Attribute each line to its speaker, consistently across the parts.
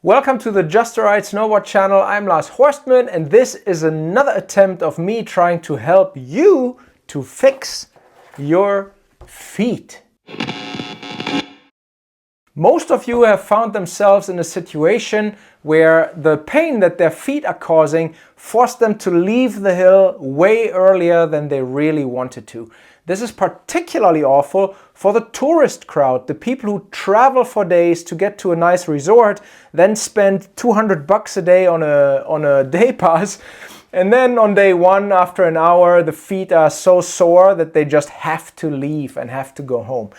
Speaker 1: Welcome to the Just Right Snowboard channel. I'm Lars Horstman and this is another attempt of me trying to help you to fix your feet. Most of you have found themselves in a situation where the pain that their feet are causing forced them to leave the hill way earlier than they really wanted to. This is particularly awful for the tourist crowd, the people who travel for days to get to a nice resort, then spend $200 a day on a day pass, and then on day one, after an hour, the feet are so sore that they just have to leave and have to go home.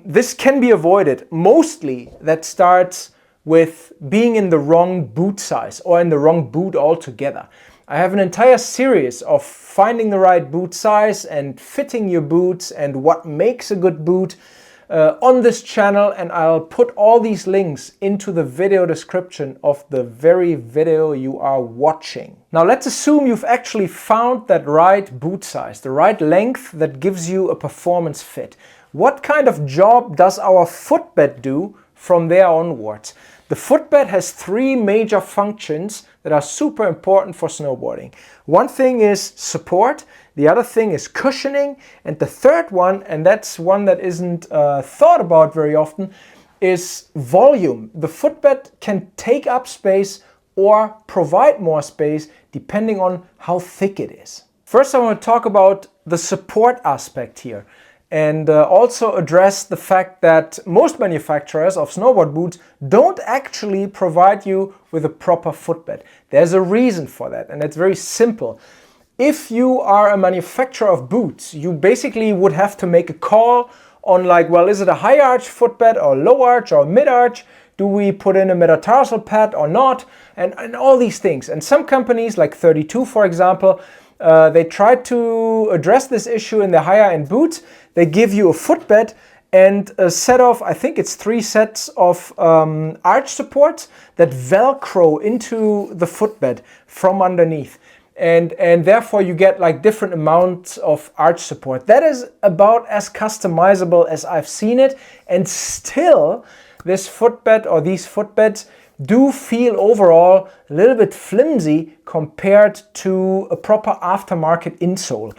Speaker 1: This can be avoided. Mostly that starts with being in the wrong boot size or in the wrong boot altogether. I have an entire series of finding the right boot size and fitting your boots and what makes a good boot on this channel, and I'll put all these links into the video description of the very video you are watching. Now let's assume you've actually found that right boot size, the right length that gives you a performance fit. What kind of job does our footbed do from there onwards? The footbed has three major functions that are super important for snowboarding. One thing is support, the other thing is cushioning, and the third one, and that's one that isn't thought about very often, is volume. The footbed can take up space or provide more space depending on how thick it is. First, I want to talk about the support aspect here, and also address the fact that most manufacturers of snowboard boots don't actually provide you with a proper footbed. There's a reason for that, and it's very simple. If you are a manufacturer of boots, you basically would have to make a call on well, is it a high arch footbed or low arch or mid arch? Do we put in a metatarsal pad or not? And all these things. And some companies like 32, for example, they try to address this issue in the higher end boots. They give you a footbed and a set of, I think it's 3 sets of arch supports that velcro into the footbed from underneath. And therefore you get different amounts of arch support. That is about as customizable as I've seen it, and still this footbed or these footbeds do feel overall a little bit flimsy compared to a proper aftermarket insole.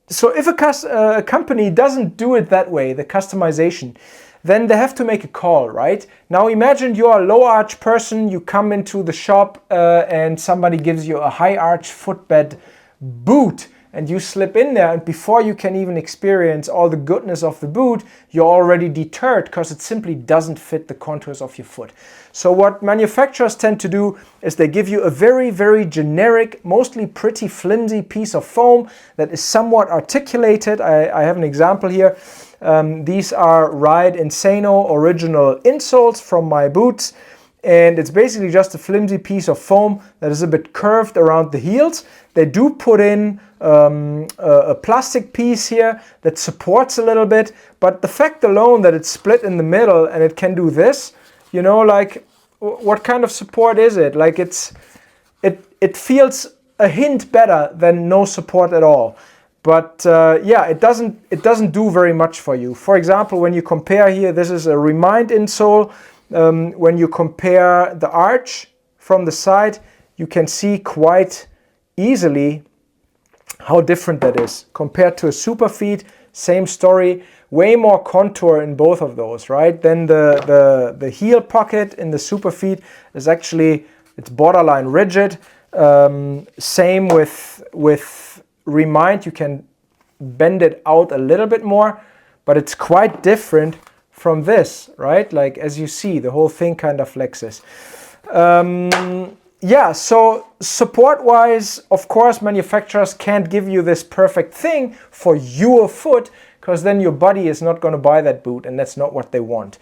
Speaker 1: So if a company doesn't do it that way, the customization, then they have to make a call, right? Now imagine you're a low arch person, you come into the shop and somebody gives you a high arch footbed boot, and you slip in there, and before you can even experience all the goodness of the boot, you're already deterred because it simply doesn't fit the contours of your foot. So what manufacturers tend to do is they give you a very, very generic, mostly pretty flimsy piece of foam that is somewhat articulated. I have an example here. These are Ride Insano original insoles from my boots. And it's basically just a flimsy piece of foam that is a bit curved around the heels. They do put in a plastic piece here that supports a little bit, but the fact alone that it's split in the middle and it can do this, you know, what kind of support is it? It feels a hint better than no support at all. But yeah, it doesn't do very much for you. For example, when you compare here, this is a Remind insole. When you compare the arch from the side, you can see quite easily how different that is. Compared to a Superfeet, same story, way more contour in both of those, right? Then the heel pocket in the Superfeet is actually, it's borderline rigid. Same with Remind, you can bend it out a little bit more, but it's quite different from this, right? As you see, the whole thing kind of flexes. Yeah, so support-wise, of course, manufacturers can't give you this perfect thing for your foot, because then your body is not going to buy that boot, and that's not what they want.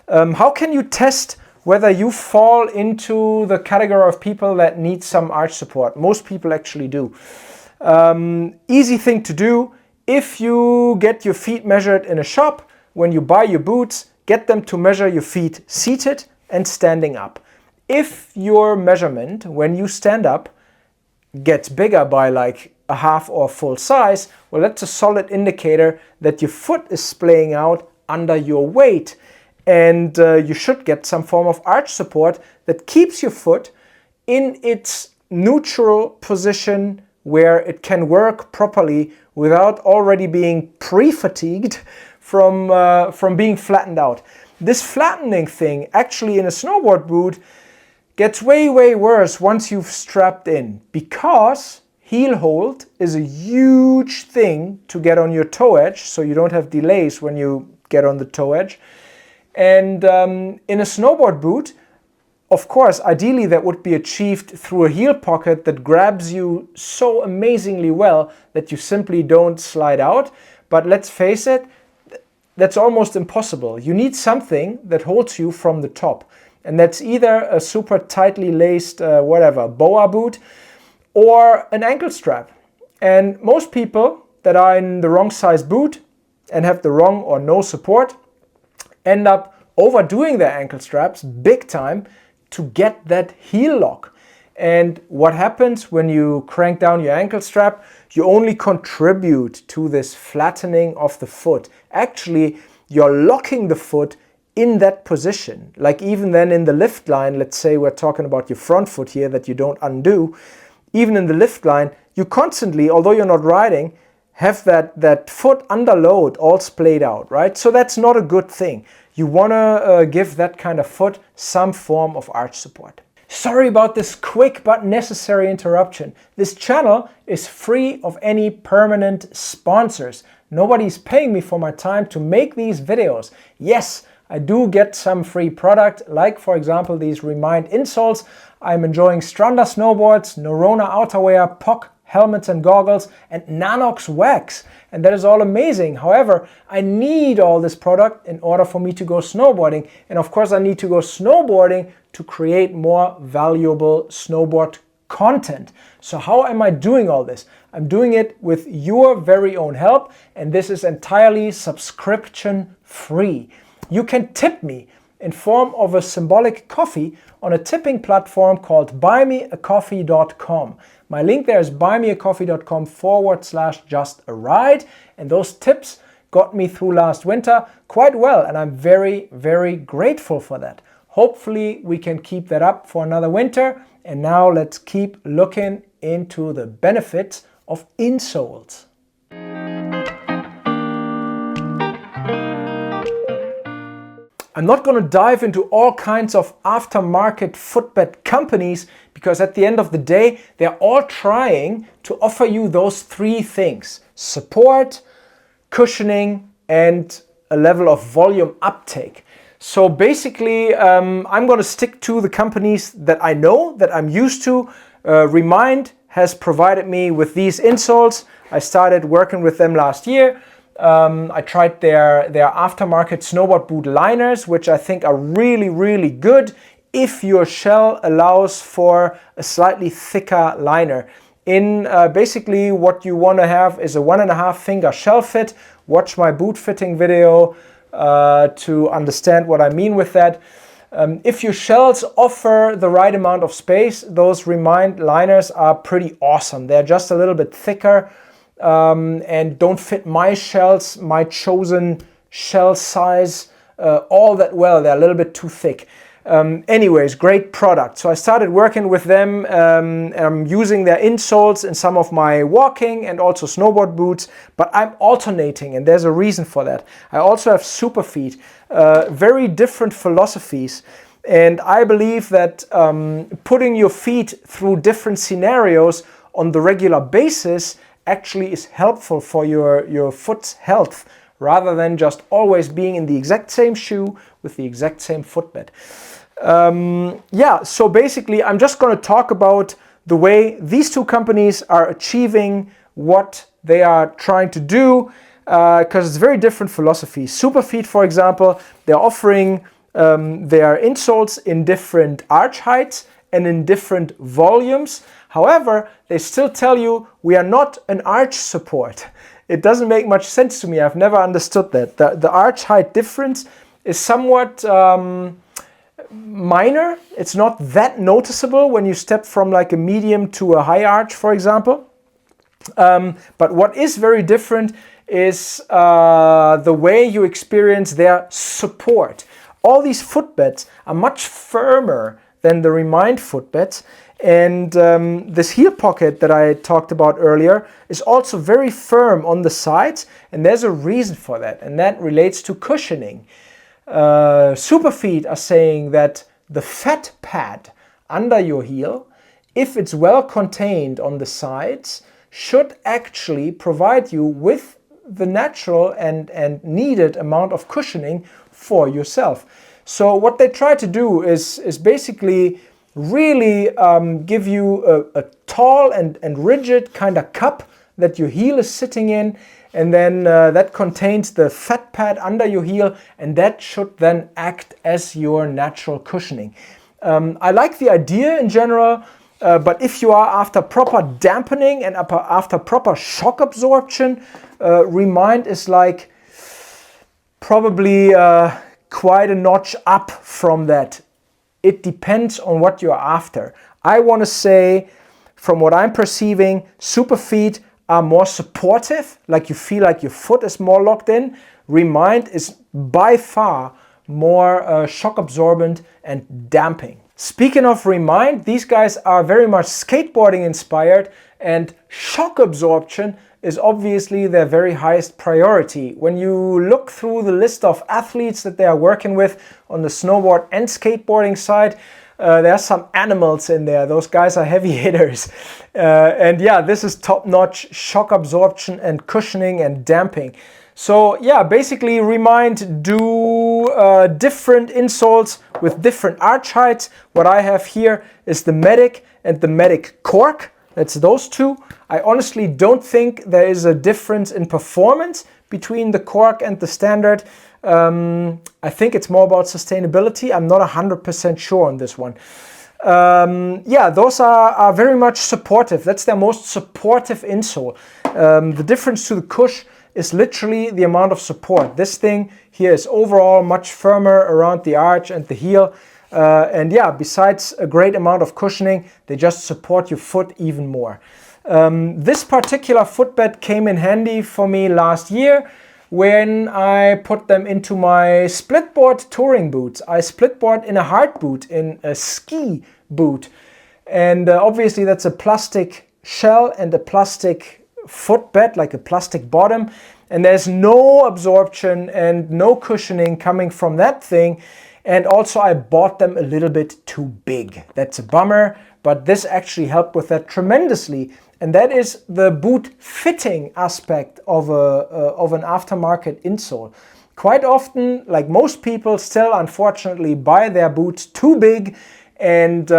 Speaker 1: How can you test whether you fall into the category of people that need some arch support? Most people actually do. Easy thing to do, if you get your feet measured in a shop, when you buy your boots, get them to measure your feet seated and standing up. If your measurement when you stand up gets bigger by a half or full size, well, that's a solid indicator that your foot is splaying out under your weight. and you should get some form of arch support that keeps your foot in its neutral position where it can work properly without already being pre-fatigued from being flattened out. This flattening thing actually in a snowboard boot gets way worse once you've strapped in, because heel hold is a huge thing to get on your toe edge, so you don't have delays when you get on the toe edge. And in a snowboard boot, of course, ideally that would be achieved through a heel pocket that grabs you so amazingly well that you simply don't slide out. But let's face it, that's almost impossible. You need something that holds you from the top. And that's either a super tightly laced, boa boot, or an ankle strap. And most people that are in the wrong size boot and have the wrong or no support end up overdoing their ankle straps big time to get that heel lock. And what happens when you crank down your ankle strap? You only contribute to this flattening of the foot. Actually, you're locking the foot in that position. Like even then in the lift line, let's say we're talking about your front foot here that you don't undo. Even in the lift line, you constantly, although you're not riding, have that foot under load all splayed out, right? So that's not a good thing. You want to give that kind of foot some form of arch support. Sorry about this quick but necessary interruption. This channel is free of any permanent sponsors. Nobody's paying me for my time to make these videos. Yes, I do get some free product, like for example these Remind insoles. I'm enjoying Stranda snowboards, Norona outerwear, POC helmets and goggles, and Nanox wax. And that is all amazing. However, I need all this product in order for me to go snowboarding. And of course I need to go snowboarding to create more valuable snowboard content. So how am I doing all this? I'm doing it with your very own help, and this is entirely subscription free. You can tip me in form of a symbolic coffee on a tipping platform called buymeacoffee.com. My link there is buymeacoffee.com/justaride, and those tips got me through last winter quite well, and I'm very grateful for that. Hopefully we can keep that up for another winter. And now let's keep looking into the benefits of insoles. I'm not going to dive into all kinds of aftermarket footbed companies, because at the end of the day, they're all trying to offer you those three things: support, cushioning, and a level of volume uptake. So basically, I'm going to stick to the companies that I know, that I'm used to. Remind has provided me with these insoles. I started working with them last year. I tried their aftermarket snowboard boot liners, which I think are really good if your shell allows for a slightly thicker liner. In basically what you want to have is a 1.5 finger shell fit. Watch my boot fitting video to understand what I mean with that. If your shells offer the right amount of space, those Remind liners are pretty awesome. They're just a little bit thicker and don't fit my shells, my chosen shell size, all that well. They're a little bit too thick. Anyways, great product. So I started working with them. I'm using their insoles in some of my walking and also snowboard boots, but I'm alternating, and there's a reason for that. I also have super feet, very different philosophies. And I believe that putting your feet through different scenarios on the regular basis actually is helpful for your foot's health, rather than just always being in the exact same shoe with the exact same footbed. So basically I'm just going to talk about the way these two companies are achieving what they are trying to do, because it's very different philosophies. Superfeet, for example, they're offering their insoles in different arch heights and in different volumes. However, they still tell you we are not an arch support. It doesn't make much sense to me. I've never understood that. The arch height difference is somewhat minor. It's not that noticeable when you step from like a medium to a high arch, for example. But what is very different is the way you experience their support. all these footbeds are much firmer than the Remind footbeds. And this heel pocket that I talked about earlier is also very firm on the sides, and there's a reason for that, and that relates to cushioning. Superfeet are saying that the fat pad under your heel, if it's well contained on the sides, should actually provide you with the natural and needed amount of cushioning for yourself. So what they try to do is basically really give you a tall and rigid kind of cup that your heel is sitting in, and then that contains the fat pad under your heel, and that should then act as your natural cushioning. I like the idea in general, but if you are after proper dampening and after proper shock absorption, Remind is like probably quite a notch up from that. It depends on what you're after. I want to say, from what I'm perceiving, Superfeet are more supportive, like you feel like your foot is more locked in. Remind is by far more shock absorbent and damping. Speaking of Remind, these guys are very much skateboarding inspired, and shock absorption is obviously their very highest priority. When you look through the list of athletes that they are working with on the snowboard and skateboarding side, there are some animals in there. Those guys are heavy hitters. And yeah, this is top-notch shock absorption and cushioning and damping. So yeah, basically Remind do different insoles with different arch heights. What I have here is the Medic and the Medic Cork. That's those two. I honestly don't think there is a difference in performance between the Cork and the standard. I think it's more about sustainability. I'm not 100% sure on this one. Yeah, those are very much supportive. That's their most supportive insole. The difference to the Cush is literally the amount of support. This thing here is overall much firmer around the arch and the heel. And yeah, besides a great amount of cushioning, they just support your foot even more. This particular footbed came in handy for me last year when I put them into my splitboard touring boots. I splitboard in a hard boot, in a ski boot. And obviously that's a plastic shell and a plastic footbed, like a plastic bottom. And there's no absorption and no cushioning coming from that thing. And also I bought them a little bit too big. That's a bummer, but this actually helped with that tremendously. And that is the boot fitting aspect of an aftermarket insole. Quite often, like most people, still unfortunately buy their boots too big, and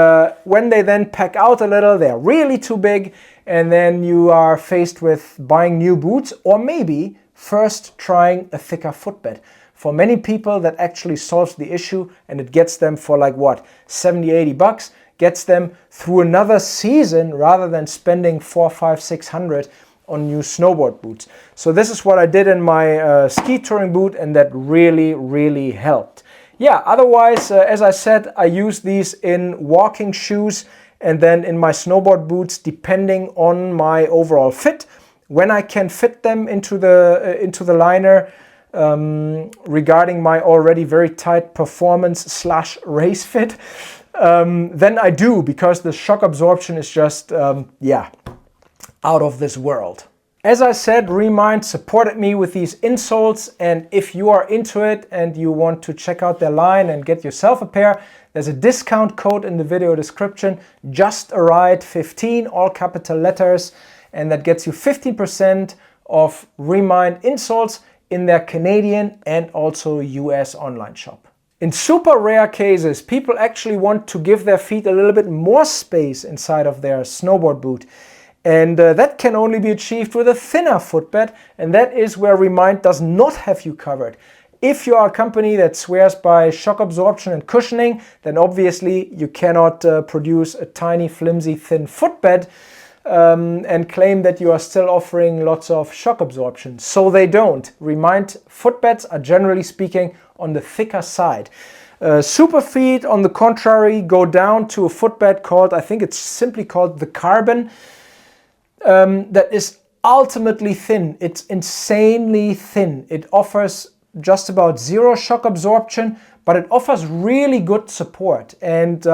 Speaker 1: when they then pack out a little, they're really too big, and then you are faced with buying new boots, or maybe first trying a thicker footbed. For many people, that actually solves the issue, and it gets them for like what, 70, 80 bucks, gets them through another season rather than spending 400, 500, 600 on new snowboard boots. So this is what I did in my ski touring boot, and that really helped. Yeah, otherwise, as I said, I use these in walking shoes and then in my snowboard boots, depending on my overall fit. When I can fit them into the liner, regarding my already very tight performance / race fit, then I do, because the shock absorption is just, yeah, out of this world. As I said, Remind supported me with these insoles, and if you are into it and you want to check out their line and get yourself a pair, there's a discount code in the video description, JustARide15, all capital letters, and that gets you 15% of Remind insoles in their Canadian and also US online shop. In super rare cases, people actually want to give their feet a little bit more space inside of their snowboard boot. And that can only be achieved with a thinner footbed, and that is where Remind does not have you covered. If you are a company that swears by shock absorption and cushioning, then obviously you cannot produce a tiny, flimsy, thin footbed and claim that you are still offering lots of shock absorption. So they don't. Remind footbeds are, generally speaking, on the thicker side. Superfeet, on the contrary, go down to a footbed called, I think it's simply called the Carbon, that is ultimately thin. It's insanely thin. It offers just about zero shock absorption, but it offers really good support. And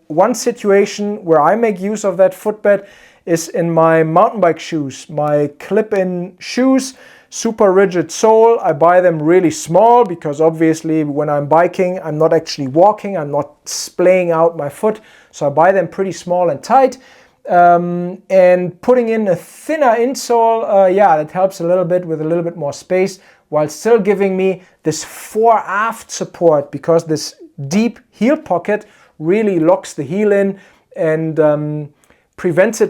Speaker 1: one situation where I make use of that footbed is in my mountain bike shoes, my clip-in shoes, super rigid sole. I buy them really small because obviously when I'm biking, I'm not actually walking, I'm not splaying out my foot. So I buy them pretty small and tight. And putting in a thinner insole, yeah, that helps a little bit with a little bit more space, while still giving me this fore-aft support, because this deep heel pocket really locks the heel in and prevents the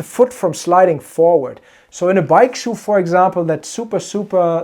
Speaker 1: foot from sliding forward. So in a bike shoe, for example, that super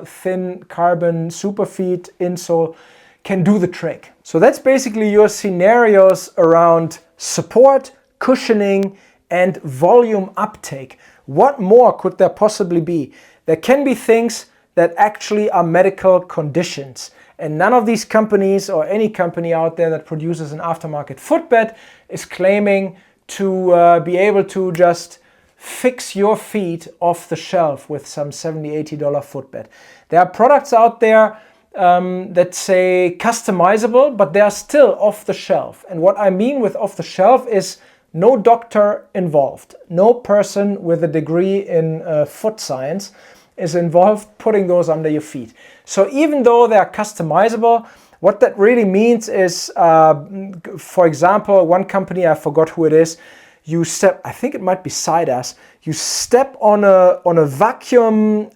Speaker 1: thin carbon Superfeet insole can do the trick. So that's basically your scenarios around support, cushioning, and volume uptake. What more could there possibly be? There can be things that actually are medical conditions. And none of these companies or any company out there that produces an aftermarket footbed is claiming to be able to just fix your feet off the shelf with some $70–80 footbed. There are products out there that say customizable, but they are still off the shelf. And what I mean with off the shelf is no doctor involved. No person with a degree in foot science is involved putting those under your feet. So even though they are customizable, what that really means is, for example, one company, I forgot who it is, you step, I think it might be Sidas, you step on a vacuum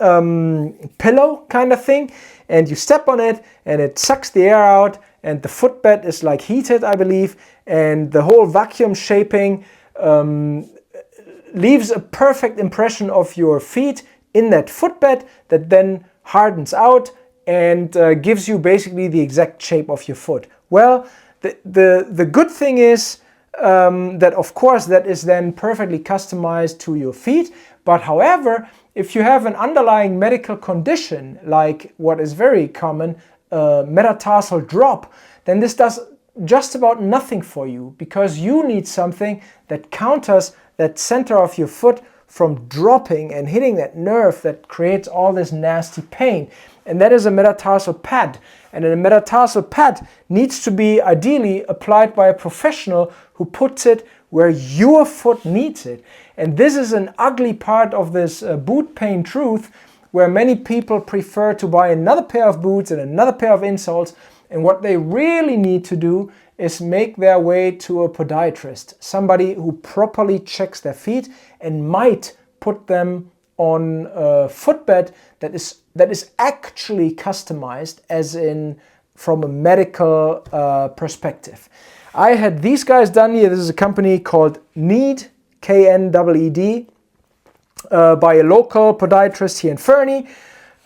Speaker 1: pillow kind of thing, and you step on it and it sucks the air out, and the footbed is like heated, I believe, and the whole vacuum shaping leaves a perfect impression of your feet in that footbed that then hardens out and gives you basically the exact shape of your foot. Well, the good thing is that of course that is then perfectly customized to your feet, but however, if you have an underlying medical condition like what is very common, metatarsal drop, then this does just about nothing for you, because you need something that counters that center of your foot from dropping and hitting that nerve that creates all this nasty pain. And that is a metatarsal pad. And a metatarsal pad needs to be ideally applied by a professional who puts it where your foot needs it. And this is an ugly part of this boot pain truth, where many people prefer to buy another pair of boots and another pair of insoles. And what they really need to do is make their way to a podiatrist, somebody who properly checks their feet and might put them on a footbed that is actually customized, as in from a medical perspective. I had these guys done here. This is a company called Kned, Kned, by a local podiatrist here in Fernie.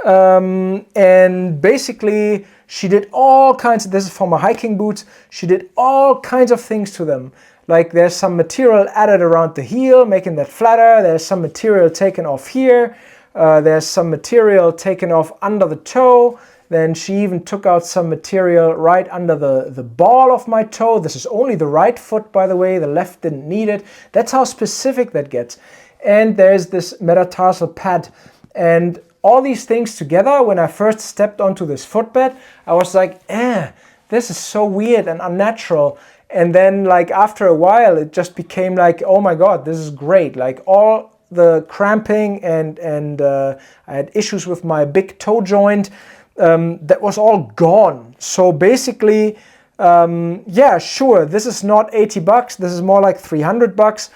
Speaker 1: And basically she did all kinds of, this is for my hiking boots, she did all kinds of things to them. Like there's some material added around the heel, making that flatter. There's some material taken off here. There's some material taken off under the toe. Then she even took out some material right under the ball of my toe. This is only the right foot, by the way. The left didn't need it. That's how specific that gets. And there's this metatarsal pad. And all these things together, when I first stepped onto this footbed, I was like, this is so weird and unnatural. And then like after a while, it just became like, oh my God, this is great. Like all the cramping and I had issues with my big toe joint, that was all gone. So basically, yeah, sure, this is not $80, this is more like $300.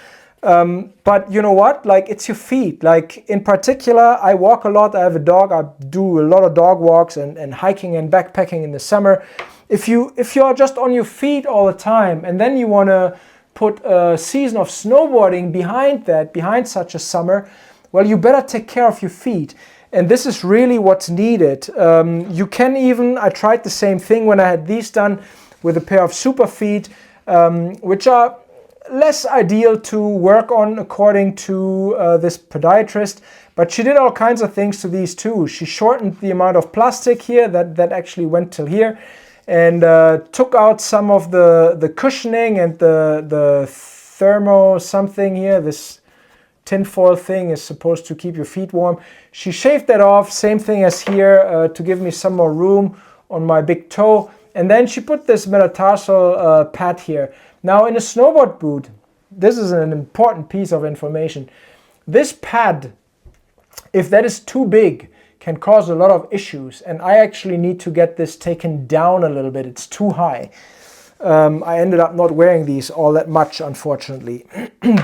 Speaker 1: But you know what, like it's your feet. Like in particular, I walk a lot, I have a dog, I do a lot of dog walks and hiking and backpacking in the summer. If you're just on your feet all the time and then you want to put a season of snowboarding behind such a summer, well, you better take care of your feet. And this is really what's needed. You can even, I tried the same thing when I had these done with a pair of Superfeet, which are less ideal to work on according to this podiatrist, but she did all kinds of things to these too. She shortened the amount of plastic here that actually went till here, and took out some of the cushioning and the thermo something here. This tinfoil thing is supposed to keep your feet warm. She shaved that off, same thing as here, to give me some more room on my big toe. And then she put this metatarsal pad here. Now in a snowboard boot, this is an important piece of information. This pad, if that is too big, can cause a lot of issues. And I actually need to get this taken down a little bit. It's too high. I ended up not wearing these all that much, unfortunately,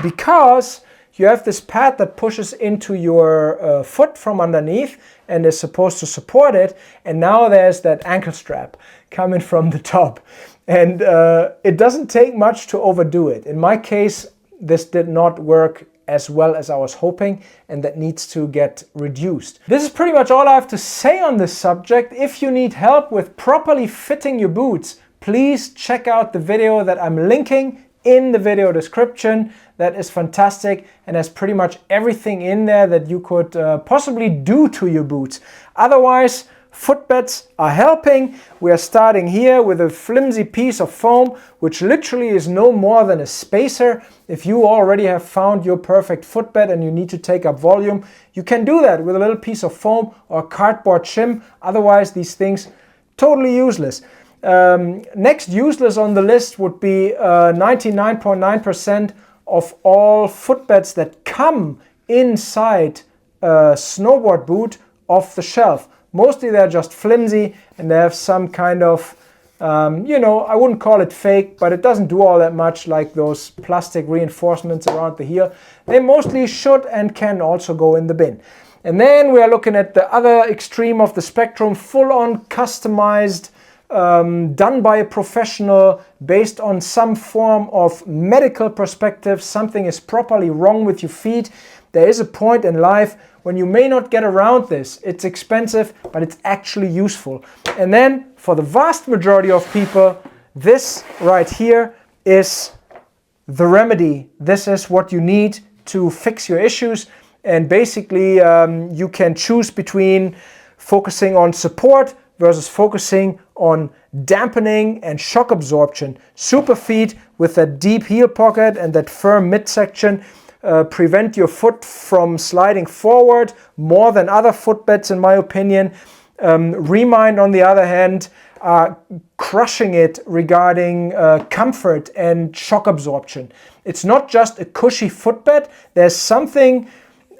Speaker 1: because you have this pad that pushes into your foot from underneath and is supposed to support it. And now there's that ankle strap coming from the top. And it doesn't take much to overdo it. In my case, this did not work as well as I was hoping, and that needs to get reduced. This is pretty much all I have to say on this subject. If you need help with properly fitting your boots, please check out the video that I'm linking in the video description. That is fantastic and has pretty much everything in there that you could possibly do to your boots. Otherwise, footbeds are helping. We are starting here with a flimsy piece of foam, which literally is no more than a spacer. If you already have found your perfect footbed and you need to take up volume, you can do that with a little piece of foam or cardboard shim. Otherwise, these things totally useless. Next useless on the list would be 99.9% of all footbeds that come inside a snowboard boot off the shelf. Mostly they're just flimsy and they have some kind of, you know, I wouldn't call it fake, but it doesn't do all that much like those plastic reinforcements around the heel. They mostly should and can also go in the bin. And then we are looking at the other extreme of the spectrum, full-on customized, done by a professional based on some form of medical perspective. Something is properly wrong with your feet. There is a point in life when you may not get around this. It's expensive, but it's actually useful. And then for the vast majority of people, this right here is the remedy. This is what you need to fix your issues. And basically you can choose between focusing on support versus focusing on dampening and shock absorption. Superfeet with that deep heel pocket and that firm midsection prevent your foot from sliding forward more than other footbeds, in my opinion. Remind, on the other hand, are crushing it regarding comfort and shock absorption. It's not just a cushy footbed. There's something,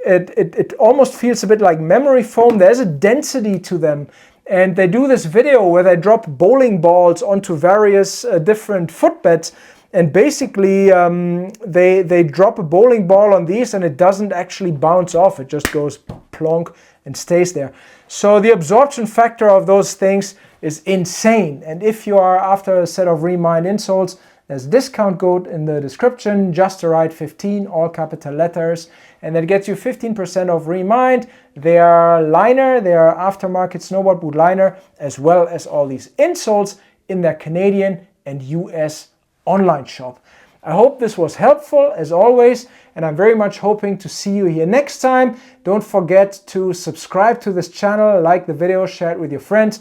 Speaker 1: it almost feels a bit like memory foam. There's a density to them. And they do this video where they drop bowling balls onto various different footbeds. And basically they drop a bowling ball on these and it doesn't actually bounce off. It just goes plonk and stays there. So the absorption factor of those things is insane. And if you are after a set of Remind insoles, there's a discount code in the description, JustTheRight15, all capital letters. And that gets you 15% off Remind. They are liner, they are aftermarket snowboard boot liner, as well as all these insoles in their Canadian and US online shop. I hope this was helpful as always, and I'm very much hoping to see you here next time. Don't forget to subscribe to this channel, like the video, share it with your friends.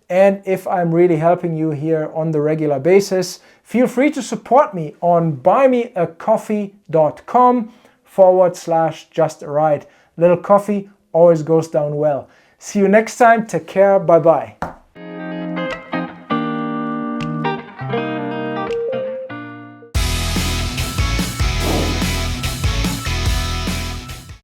Speaker 1: And if I'm really helping you here on the regular basis, feel free to support me on buymeacoffee.com/justaride. Little coffee always goes down well. See you next time. Take care. Bye-bye.